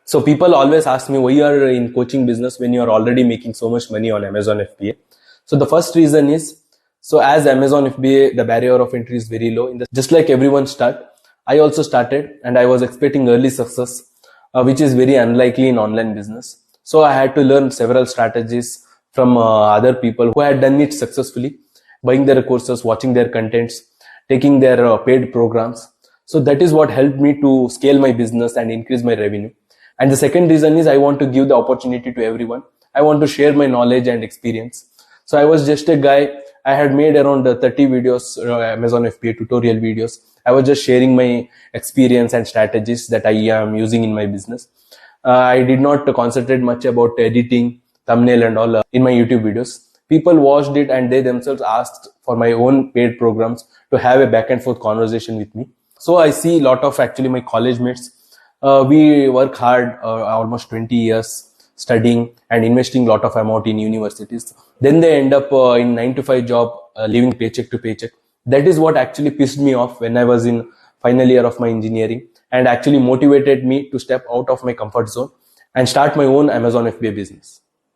So people always ask me why you are in coaching business when you are already making so much money on Amazon FBA. So the first reason is, so as Amazon FBA, the barrier of entry is very low. Just like everyone start, I also started and I was expecting early success, which is very unlikely in online business. So I had to learn several strategies from other people who had done it successfully, buying their courses, watching their contents, taking their paid programs. So that is what helped me to scale my business and increase my revenue. And the second reason is I want to give the opportunity to everyone. I want to share my knowledge and experience. So I was just a guy. I had made around 30 videos, Amazon FBA tutorial videos. I was just sharing my experience and strategies that I am using in my business. I did not concentrate much about editing, thumbnail and all in my YouTube videos. People watched it and they themselves asked for my own paid programs to have a back and forth conversation with me. So I see a lot of actually my college mates. We work hard, almost 20 years studying and investing a lot of amount in universities. Then they end up in 9 to 5 job, living paycheck to paycheck. That is what actually pissed me off when I was in final year of my engineering and actually motivated me to step out of my comfort zone and start my own Amazon FBA business.